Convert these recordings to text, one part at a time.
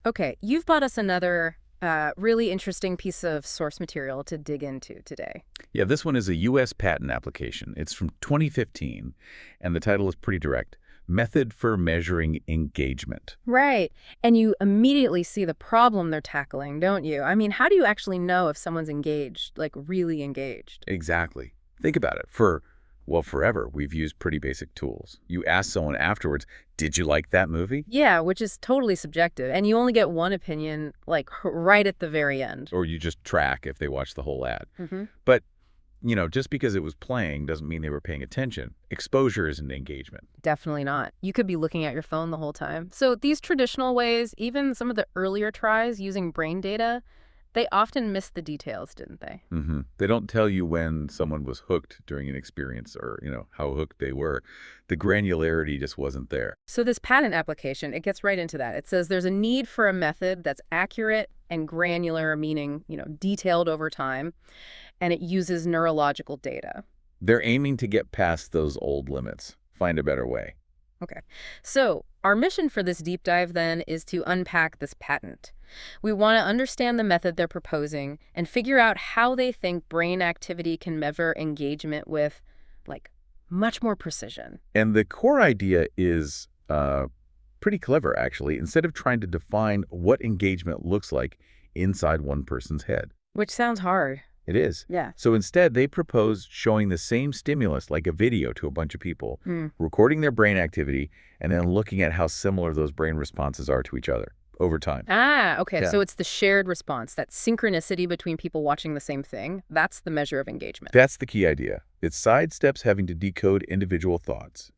Okay, you've brought us another really interesting piece of source material to dig into today. Yeah, this one is a U.S. patent application. It's from 2015, and the title is pretty direct. Method for Measuring Engagement. Right. And you immediately see the problem they're tackling, don't you? I mean, how do you actually know if someone's engaged, like really engaged? Exactly. Think about it. Well, forever, we've used pretty basic tools. You ask someone afterwards, did you like that movie? Yeah, which is totally subjective. And you only get one opinion, like right at the very end. Or you just track if they watch the whole ad. Hmm. But, just because it was playing doesn't mean they were paying attention. Exposure isn't engagement. Definitely not. You could be looking at your phone the whole time. So these traditional ways, even some of the earlier tries using brain data, they often missed the details, didn't they? They don't tell you when someone was hooked during an experience or, how hooked they were. The granularity just wasn't there. So this patent application, it gets right into that. It says there's a need for a method that's accurate and granular, meaning, detailed over time, and it uses neurological data. They're aiming to get past those old limits, find a better way. Okay. So our mission for this deep dive then is to unpack this patent. We want to understand the method they're proposing and figure out how they think brain activity can measure engagement with, like, much more precision. And the core idea is pretty clever, actually. Instead of trying to define what engagement looks like inside one person's head. Which sounds hard. It is. Yeah. So instead, they propose showing the same stimulus, like a video, to a bunch of people, Hmm. recording their brain activity, and then looking at how similar those brain responses are to each other over time. Ah, okay. Yeah. So it's the shared response, that synchronicity between people watching the same thing. That's the measure of engagement. That's the key idea. It sidesteps having to decode individual thoughts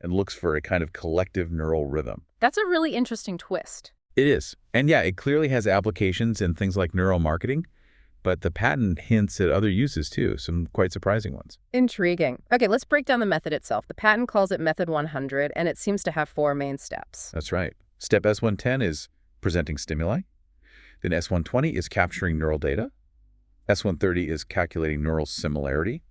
and looks for a kind of collective neural rhythm. That's a really interesting twist. It is. And yeah, it clearly has applications in things like neuromarketing, but the patent hints at other uses too, some quite surprising ones. Intriguing. Okay, let's break down the method itself. The patent calls it Method 100, and it seems to have 4 main steps. That's right. Step S110 is presenting stimuli. Then S120 is capturing neural data. S130 is calculating neural similarity.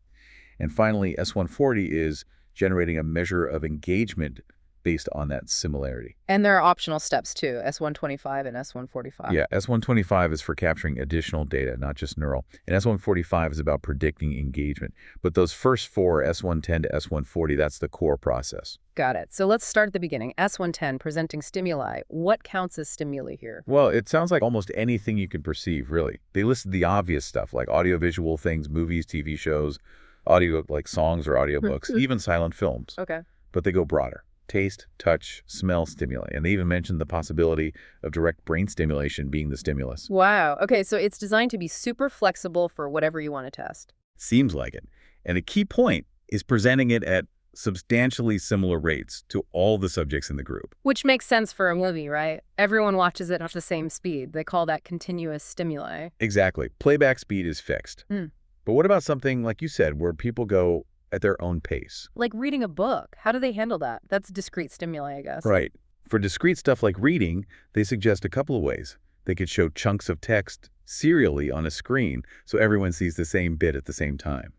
And finally, S140 is generating a measure of engagement based on that similarity. And there are optional steps too, S125 and S145. Yeah, S125 is for capturing additional data, not just neural. And S145 is about predicting engagement. But those first 4, S110 to S140, that's the core process. Got it. So let's start at the beginning. S110, presenting stimuli. What counts as stimuli here? Well, it sounds like almost anything you can perceive, really. They listed the obvious stuff, like audiovisual things, movies, TV shows, audio, like songs or audiobooks, even silent films. Okay. But they go broader. Taste, touch, smell stimuli. And they even mentioned the possibility of direct brain stimulation being the stimulus. Wow. Okay, so it's designed to be super flexible for whatever you want to test. Seems like it. And a key point is presenting it at substantially similar rates to all the subjects in the group. Which makes sense for a movie, right? Everyone watches it at the same speed. They call that continuous stimuli. Exactly. Playback speed is fixed. Hmm. But what about something, like you said, where people go at their own pace? Like reading a book. How do they handle that? That's discrete stimuli, I guess. Right. For discrete stuff like reading, they suggest a couple of ways. They could show chunks of text serially on a screen so everyone sees the same bit at the same time.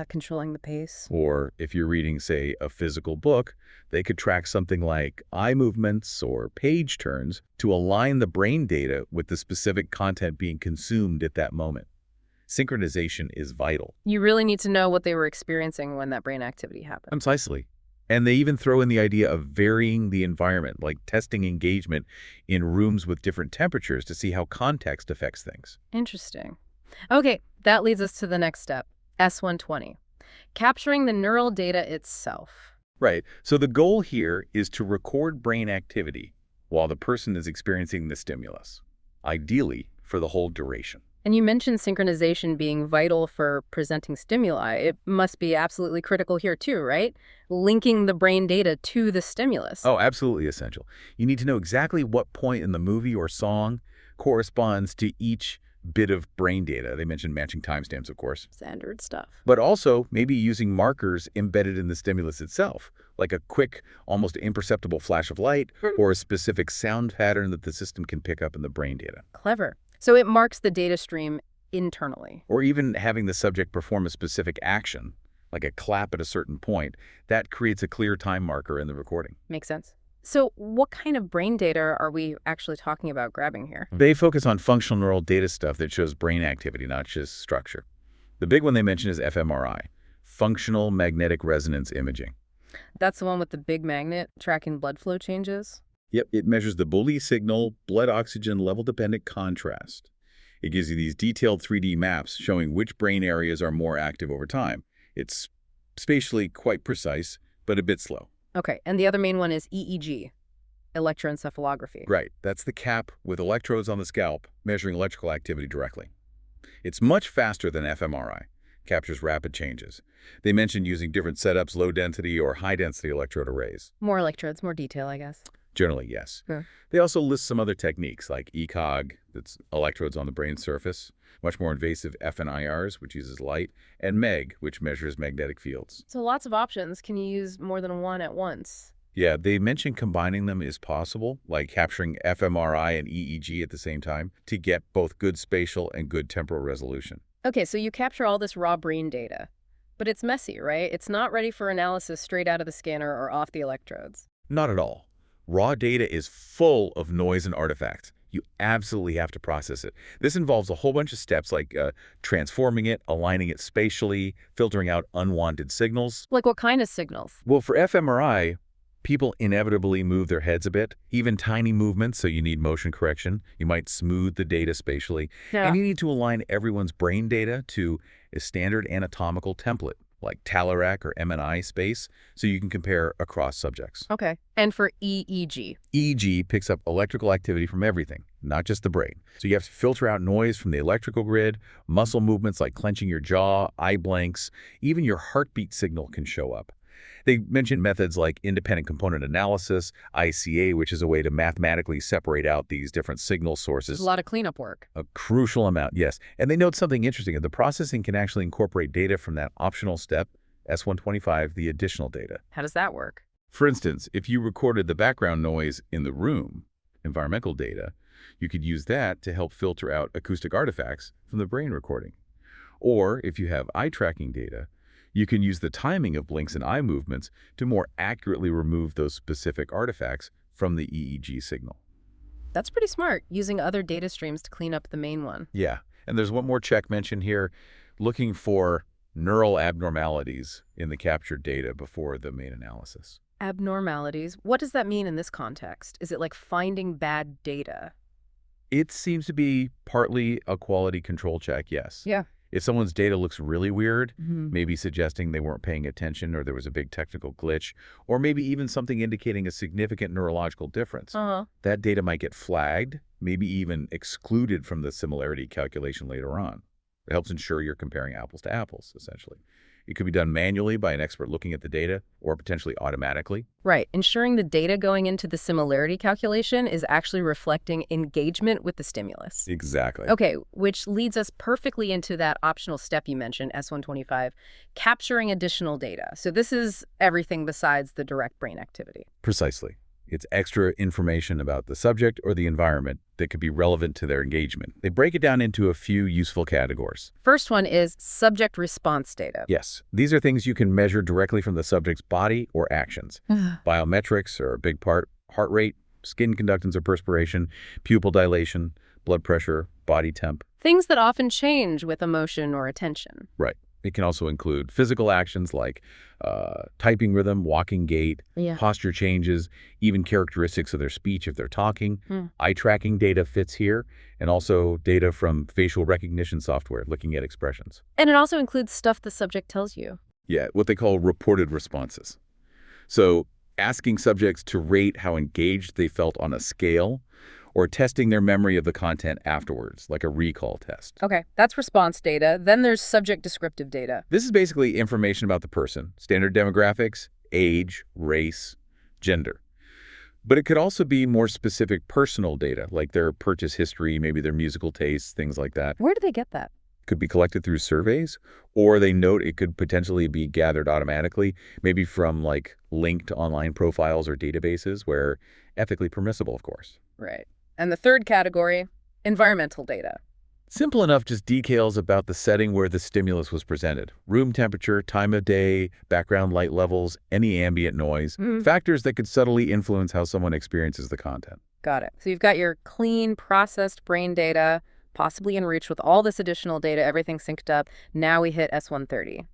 Controlling the pace. Or if you're reading, say, a physical book, they could track something like eye movements or page turns to align the brain data with the specific content being consumed at that moment. Synchronization is vital. You really need to know what they were experiencing when that brain activity happened. Precisely. And they even throw in the idea of varying the environment, like testing engagement in rooms with different temperatures to see how context affects things. Interesting. Okay, that leads us to the next step, S120, capturing the neural data itself. Right. So the goal here is to record brain activity while the person is experiencing the stimulus, ideally for the whole duration. And you mentioned synchronization being vital for presenting stimuli. It must be absolutely critical here too, right? Linking the brain data to the stimulus. Oh, absolutely essential. You need to know exactly what point in the movie or song corresponds to each bit of brain data. They mentioned matching timestamps, of course. Standard stuff. But also maybe using markers embedded in the stimulus itself, like a quick, almost imperceptible flash of light or a specific sound pattern that the system can pick up in the brain data. Clever. So it marks the data stream internally. Or even having the subject perform a specific action, like a clap at a certain point, that creates a clear time marker in the recording. Makes sense. So what kind of brain data are we actually talking about grabbing here? They focus on functional neural data stuff that shows brain activity, not just structure. The big one they mention is fMRI, functional magnetic resonance imaging. That's the one with the big magnet tracking blood flow changes? Yep, it measures the Bully signal, blood oxygen level-dependent contrast. It gives you these detailed 3D maps showing which brain areas are more active over time. It's spatially quite precise, but a bit slow. Okay, and the other main one is EEG, electroencephalography. Right, that's the cap with electrodes on the scalp measuring electrical activity directly. It's much faster than fMRI, captures rapid changes. They mentioned using different setups, low-density or high-density electrode arrays. More electrodes, more detail, I guess. Generally, yes. Sure. They also list some other techniques like ECOG, that's electrodes on the brain surface, much more invasive FNIRs, which uses light, and MEG, which measures magnetic fields. So lots of options. Can you use more than one at once? Yeah, they mentioned combining them is possible, like capturing fMRI and EEG at the same time to get both good spatial and good temporal resolution. Okay, so you capture all this raw brain data, but it's messy, right? It's not ready for analysis straight out of the scanner or off the electrodes. Not at all. Raw data is full of noise and artifacts. You absolutely have to process it. This involves a whole bunch of steps like transforming it, aligning it spatially, filtering out unwanted signals. Like what kind of signals? Well, for fMRI, people inevitably move their heads a bit, even tiny movements, so you need motion correction. You might smooth the data spatially. Yeah. And you need to align everyone's brain data to a standard anatomical template, like Talairac or MNI space, so you can compare across subjects. Okay. And for EEG? EEG picks up electrical activity from everything, not just the brain. So you have to filter out noise from the electrical grid, muscle movements like clenching your jaw, eye blanks, even your heartbeat signal can show up. They mention methods like independent component analysis, ICA, which is a way to mathematically separate out these different signal sources. There's a lot of cleanup work. A crucial amount, yes. And they note something interesting. The processing can actually incorporate data from that optional step, S125, the additional data. How does that work? For instance, if you recorded the background noise in the room, environmental data, you could use that to help filter out acoustic artifacts from the brain recording. Or if you have eye tracking data, you can use the timing of blinks and eye movements to more accurately remove those specific artifacts from the EEG signal. That's pretty smart, using other data streams to clean up the main one. Yeah, and there's one more check mentioned here, looking for neural abnormalities in the captured data before the main analysis. Abnormalities? What does that mean in this context? Is it like finding bad data? It seems to be partly a quality control check, yes. Yeah. If someone's data looks really weird, Mm-hmm. maybe suggesting they weren't paying attention or there was a big technical glitch, or maybe even something indicating a significant neurological difference, Uh-huh. that data might get flagged, maybe even excluded from the similarity calculation later on. It helps ensure you're comparing apples to apples, essentially. It could be done manually by an expert looking at the data, or potentially automatically. Right. Ensuring the data going into the similarity calculation is actually reflecting engagement with the stimulus. Exactly. Okay, which leads us perfectly into that optional step you mentioned, S125, capturing additional data. So this is everything besides the direct brain activity. Precisely. It's extra information about the subject or the environment that could be relevant to their engagement. They break it down into a few useful categories. First one is subject response data. Yes, these are things you can measure directly from the subject's body or actions. Biometrics are a big part. Heart rate, skin conductance or perspiration, pupil dilation, blood pressure, body temp. Things that often change with emotion or attention. Right. It can also include physical actions like typing rhythm, walking gait, Yeah. posture changes, even characteristics of their speech if they're talking. Hmm. Eye tracking data fits here, and also data from facial recognition software looking at expressions. And it also includes stuff the subject tells you. Yeah, what they call reported responses. So asking subjects to rate how engaged they felt on a scale, or testing their memory of the content afterwards, like a recall test. Okay, that's response data. Then there's subject descriptive data. This is basically information about the person, standard demographics, age, race, gender. But it could also be more specific personal data, like their purchase history, maybe their musical tastes, things like that. Where do they get that? Could be collected through surveys, or they note it could potentially be gathered automatically, maybe from like linked online profiles or databases where ethically permissible, of course. Right. And the third category, environmental data. Simple enough, just details about the setting where the stimulus was presented. Room temperature, time of day, background light levels, any ambient noise, factors that could subtly influence how someone experiences the content. Got it. So you've got your clean, processed brain data, possibly enriched with all this additional data, everything synced up. Now we hit S130.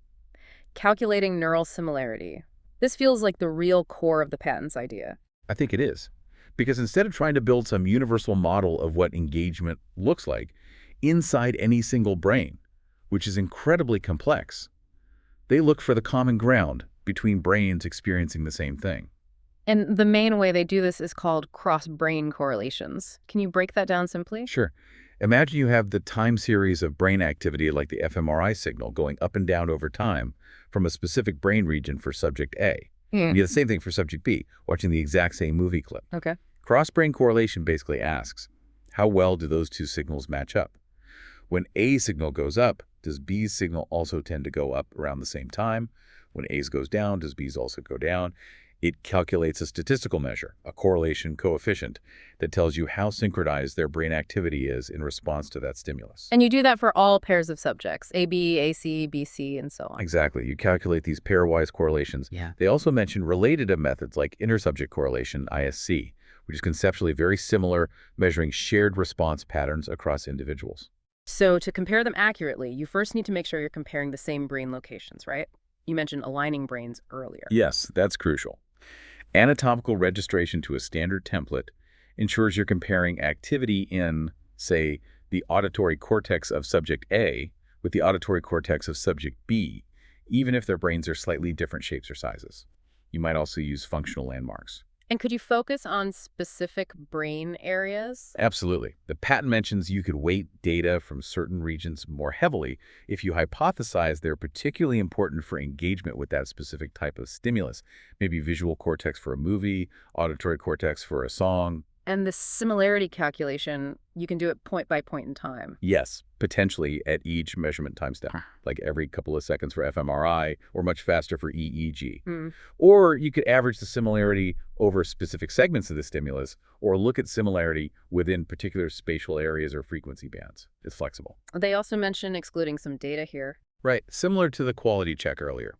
Calculating neural similarity. This feels like the real core of the patent's idea. I think it is. Because instead of trying to build some universal model of what engagement looks like inside any single brain, which is incredibly complex, they look for the common ground between brains experiencing the same thing. And the main way they do this is called cross-brain correlations. Can you break that down simply? Sure. Imagine you have the time series of brain activity like the fMRI signal going up and down over time from a specific brain region for subject A. And you have the same thing for subject B, watching the exact same movie clip. Okay. Cross-brain correlation basically asks, how well do those two signals match up? When A signal goes up, does B's signal also tend to go up around the same time? When A's goes down, does B's also go down? It calculates a statistical measure, a correlation coefficient, that tells you how synchronized their brain activity is in response to that stimulus. And you do that for all pairs of subjects, AB, AC, BC, and so on. Exactly. You calculate these pairwise correlations. Yeah. They also mention related methods like intersubject correlation, ISC, which is conceptually very similar, measuring shared response patterns across individuals. So to compare them accurately, you first need to make sure you're comparing the same brain locations, right? You mentioned aligning brains earlier. Yes, that's crucial. Anatomical registration to a standard template ensures you're comparing activity in, say, the auditory cortex of subject A with the auditory cortex of subject B, even if their brains are slightly different shapes or sizes. You might also use functional landmarks. And could you focus on specific brain areas? Absolutely. The patent mentions you could weight data from certain regions more heavily if you hypothesize they're particularly important for engagement with that specific type of stimulus. Maybe visual cortex for a movie, auditory cortex for a song. And the similarity calculation, you can do it point by point in time. Yes, potentially at each measurement time step, like every couple of seconds for fMRI or much faster for EEG. Or you could average the similarity over specific segments of the stimulus or look at similarity within particular spatial areas or frequency bands. It's flexible. They also mention excluding some data here. Right, similar to the quality check earlier.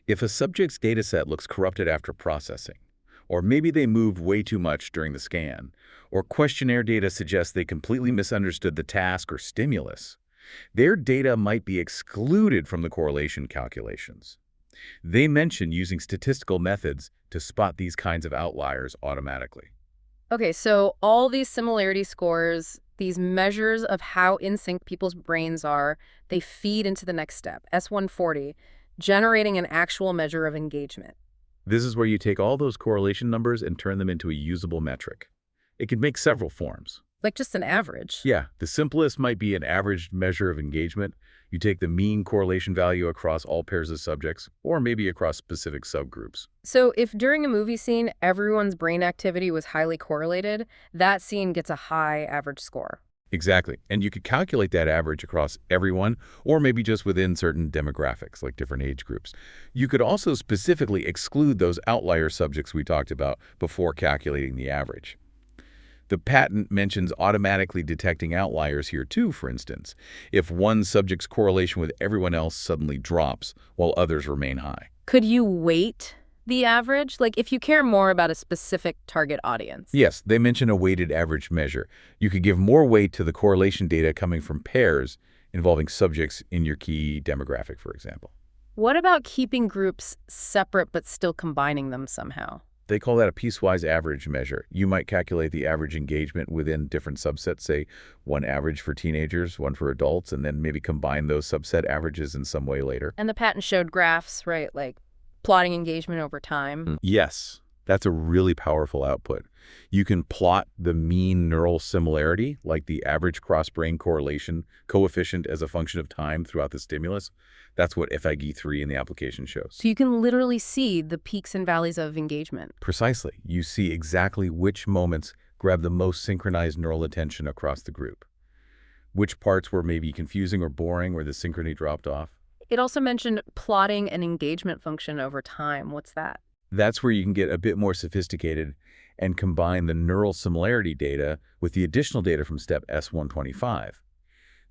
If a subject's data set looks corrupted after processing, or maybe they moved way too much during the scan, or questionnaire data suggests they completely misunderstood the task or stimulus, their data might be excluded from the correlation calculations. They mention using statistical methods to spot these kinds of outliers automatically. Okay, so all these similarity scores, these measures of how in sync people's brains are, they feed into the next step, S140, generating an actual measure of engagement. This is where you take all those correlation numbers and turn them into a usable metric. It can make several forms. Like just an average. Yeah, the simplest might be an averaged measure of engagement. You take the mean correlation value across all pairs of subjects, or maybe across specific subgroups. So if during a movie scene, everyone's brain activity was highly correlated, that scene gets a high average score. Exactly. And you could calculate that average across everyone, or maybe just within certain demographics, like different age groups. You could also specifically exclude those outlier subjects we talked about before calculating the average. The patent mentions automatically detecting outliers here too, for instance, if one subject's correlation with everyone else suddenly drops while others remain high. Could you weight the average? Like if you care more about a specific target audience? Yes, they mention a weighted average measure. You could give more weight to the correlation data coming from pairs involving subjects in your key demographic, for example. What about keeping groups separate but still combining them somehow? They call that a piecewise average measure. You might calculate the average engagement within different subsets, say one average for teenagers, one for adults, and then maybe combine those subset averages in some way later. And the patent showed graphs, right? Like plotting engagement over time. Yes, that's a really powerful output. You can plot the mean neural similarity, like the average cross-brain correlation coefficient as a function of time throughout the stimulus. That's what FIG3 in the application shows. So you can literally see the peaks and valleys of engagement. Precisely. You see exactly which moments grab the most synchronized neural attention across the group. Which parts were maybe confusing or boring where the synchrony dropped off. It also mentioned plotting an engagement function over time. What's that? That's where you can get a bit more sophisticated and combine the neural similarity data with the additional data from step S125.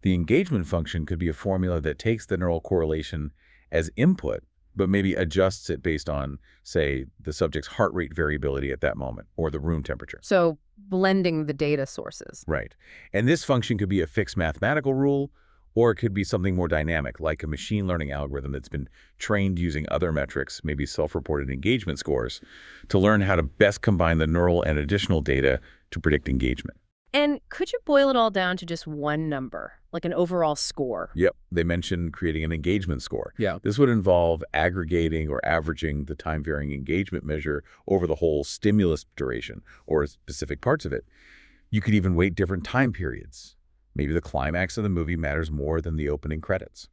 The engagement function could be a formula that takes the neural correlation as input, but maybe adjusts it based on, say, the subject's heart rate variability at that moment or the room temperature. So blending the data sources. Right. And this function could be a fixed mathematical rule, or it could be something more dynamic, like a machine learning algorithm that's been trained using other metrics, maybe self-reported engagement scores, to learn how to best combine the neural and additional data to predict engagement. And could you boil it all down to just one number, like an overall score? Yep, they mentioned creating an engagement score. Yeah. This would involve aggregating or averaging the time-varying engagement measure over the whole stimulus duration or specific parts of it. You could even weight different time periods. Maybe the climax of the movie matters more than the opening credits.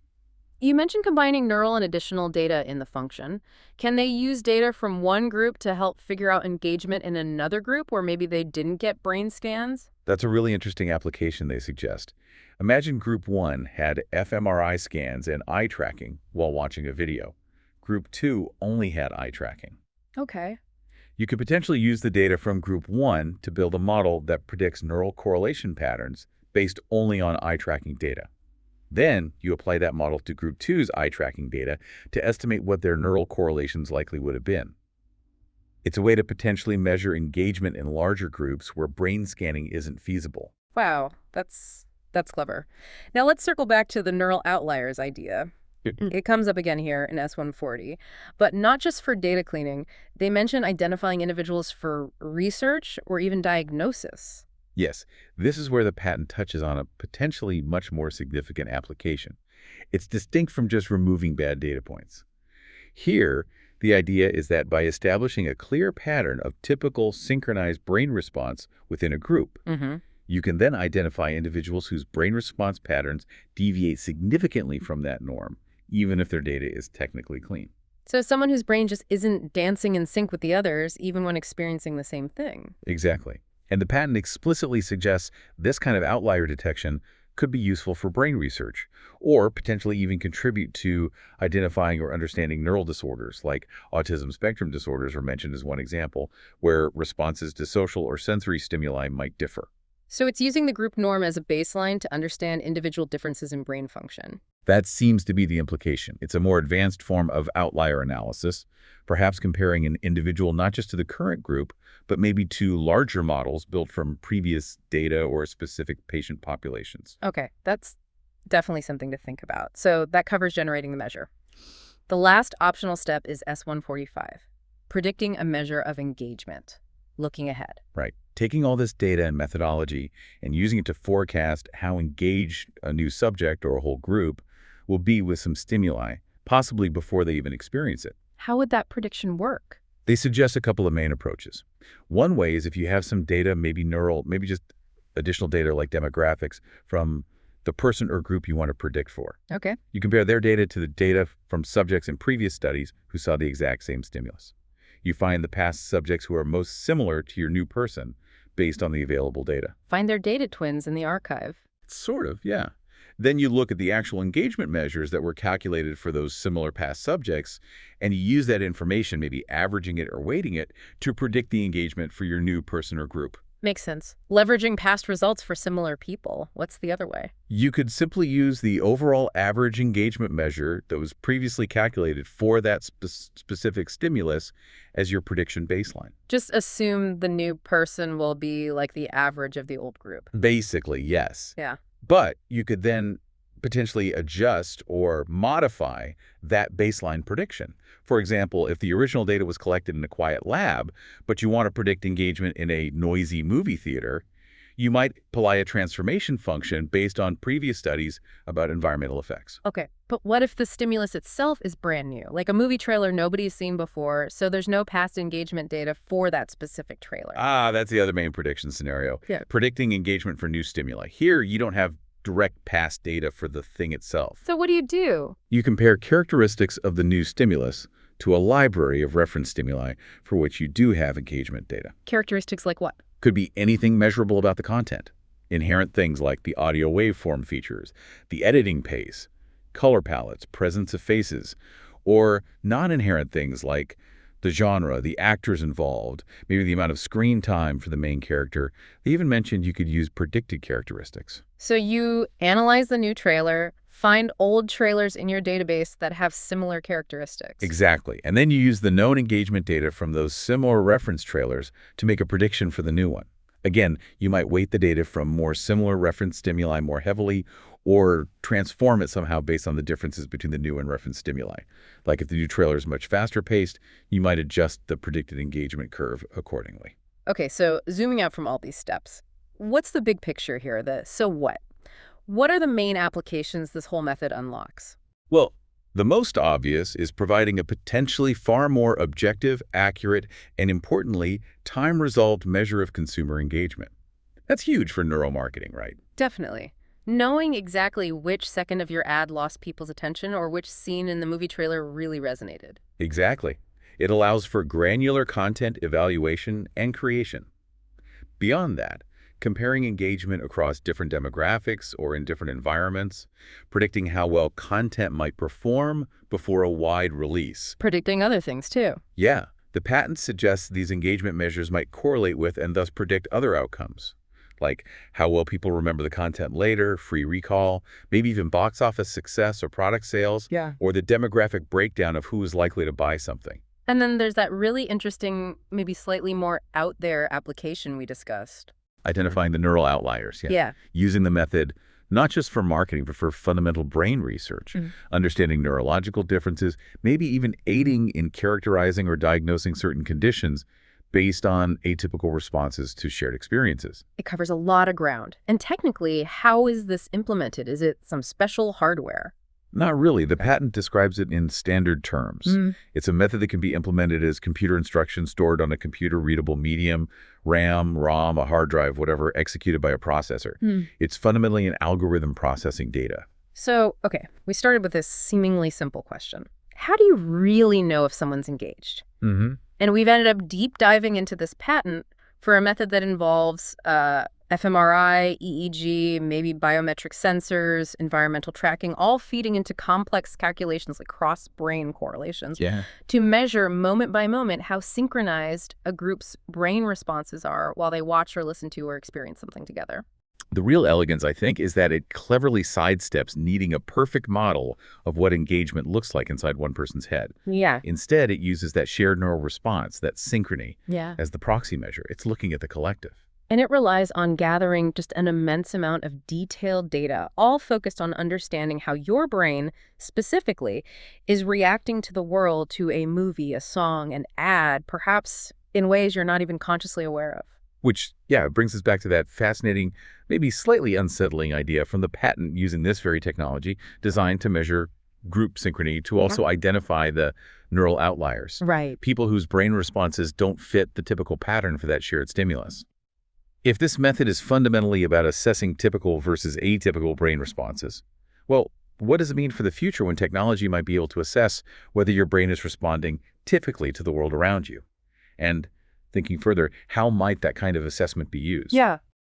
You mentioned combining neural and additional data in the function. Can they use data from one group to help figure out engagement in another group where maybe they didn't get brain scans? That's a really interesting application they suggest. Imagine Group 1 had fMRI scans and eye tracking while watching a video. Group 2 only had eye tracking. Okay. You could potentially use the data from Group 1 to build a model that predicts neural correlation patterns based only on eye tracking data. Then you apply that model to Group 2's eye tracking data to estimate what their neural correlations likely would have been. It's a way to potentially measure engagement in larger groups where brain scanning isn't feasible. Wow, that's clever. Now let's circle back to the neural outliers idea. It comes up again here in S140, but not just for data cleaning. They mention identifying individuals for research or even diagnosis. Yes, this is where the patent touches on a potentially much more significant application. It's distinct from just removing bad data points. Here, the idea is that by establishing a clear pattern of typical synchronized brain response within a group, you can then identify individuals whose brain response patterns deviate significantly from that norm, even if their data is technically clean. So someone whose brain just isn't dancing in sync with the others, even when experiencing the same thing. Exactly. And the patent explicitly suggests this kind of outlier detection could be useful for brain research, or potentially even contribute to identifying or understanding neural disorders, like autism spectrum disorders are mentioned as one example, where responses to social or sensory stimuli might differ. So it's using the group norm as a baseline to understand individual differences in brain function. That seems to be the implication. It's a more advanced form of outlier analysis, perhaps comparing an individual not just to the current group, but maybe to larger models built from previous data or specific patient populations. Okay, that's definitely something to think about. So that covers generating the measure. The last optional step is S145, predicting a measure of engagement, looking ahead. Right. Taking all this data and methodology and using it to forecast how engaged a new subject or a whole group will be with some stimuli, possibly before they even experience it. How would that prediction work? They suggest a couple of main approaches. One way is if you have some data, maybe neural, maybe just additional data like demographics from the person or group you want to predict for. Okay. You compare their data to the data from subjects in previous studies who saw the exact same stimulus. You find the past subjects who are most similar to your new person based on the available data. Find their data twins in the archive. Sort of, yeah. Then you look at the actual engagement measures that were calculated for those similar past subjects, and you use that information, maybe averaging it or weighting it, to predict the engagement for your new person or group. Makes sense. Leveraging past results for similar people. What's the other way? You could simply use the overall average engagement measure that was previously calculated for that specific stimulus as your prediction baseline. Just assume the new person will be like the average of the old group. Basically, yes. Yeah. But you could then potentially adjust or modify that baseline prediction. For example, if the original data was collected in a quiet lab, but you want to predict engagement in a noisy movie theater, you might apply a transformation function based on previous studies about environmental effects. Okay, but what if the stimulus itself is brand new, like a movie trailer nobody's seen before, so there's no past engagement data for that specific trailer? That's the other main prediction scenario. Yeah. Predicting engagement for new stimuli. Here, you don't have direct past data for the thing itself. So what do? You compare characteristics of the new stimulus to a library of reference stimuli for which you do have engagement data. Characteristics like what? Could be anything measurable about the content. Inherent things like the audio waveform features, the editing pace, color palettes, presence of faces, or non-inherent things like the genre, the actors involved, maybe the amount of screen time for the main character. They even mentioned you could use predicted characteristics. So you analyze the new trailer, find old trailers in your database that have similar characteristics. Exactly. And then you use the known engagement data from those similar reference trailers to make a prediction for the new one. Again, you might weight the data from more similar reference stimuli more heavily or transform it somehow based on the differences between the new and reference stimuli. Like if the new trailer is much faster paced, you might adjust the predicted engagement curve accordingly. Okay, so zooming out from all these steps, what's the big picture here? The so what? What are the main applications this whole method unlocks? Well, the most obvious is providing a potentially far more objective, accurate, and importantly, time-resolved measure of consumer engagement. That's huge for neuromarketing, right? Definitely. Knowing exactly which second of your ad lost people's attention or which scene in the movie trailer really resonated. Exactly. It allows for granular content evaluation and creation. Beyond that, comparing engagement across different demographics or in different environments, predicting how well content might perform before a wide release. Predicting other things, too. Yeah, the patent suggests these engagement measures might correlate with and thus predict other outcomes, like how well people remember the content later, free recall, maybe even box office success or product sales, Yeah. or the demographic breakdown of who is likely to buy something. And then there's that really interesting, maybe slightly more out there application we discussed. Identifying the neural outliers, Yeah. using the method not just for marketing, but for fundamental brain research, understanding neurological differences, maybe even aiding in characterizing or diagnosing certain conditions based on atypical responses to shared experiences. It covers a lot of ground. And technically, how is this implemented? Is it some special hardware? Not really. The patent describes it in standard terms. It's a method that can be implemented as computer instructions stored on a computer-readable medium, RAM, ROM, a hard drive, whatever, executed by a processor. It's fundamentally an algorithm processing data. So, okay, we started with this seemingly simple question. How do you really know if someone's engaged? And we've ended up deep diving into this patent for a method that involves fMRI, EEG, maybe biometric sensors, environmental tracking, all feeding into complex calculations like cross-brain correlations to measure moment by moment how synchronized a group's brain responses are while they watch or listen to or experience something together. The real elegance, I think, is that it cleverly sidesteps needing a perfect model of what engagement looks like inside one person's head. Yeah. Instead, it uses that shared neural response, that synchrony, Yeah. as the proxy measure. It's looking at the collective. And it relies on gathering just an immense amount of detailed data, all focused on understanding how your brain, specifically, is reacting to the world, to a movie, a song, an ad, perhaps in ways you're not even consciously aware of. Which, yeah, brings us back to that fascinating, maybe slightly unsettling idea from the patent using this very technology designed to measure group synchrony to also identify the neural outliers. Right. People whose brain responses don't fit the typical pattern for that shared stimulus. If this method is fundamentally about assessing typical versus atypical brain responses, well, what does it mean for the future when technology might be able to assess whether your brain is responding typically to the world around you? And thinking further, how might that kind of assessment be used? Yeah.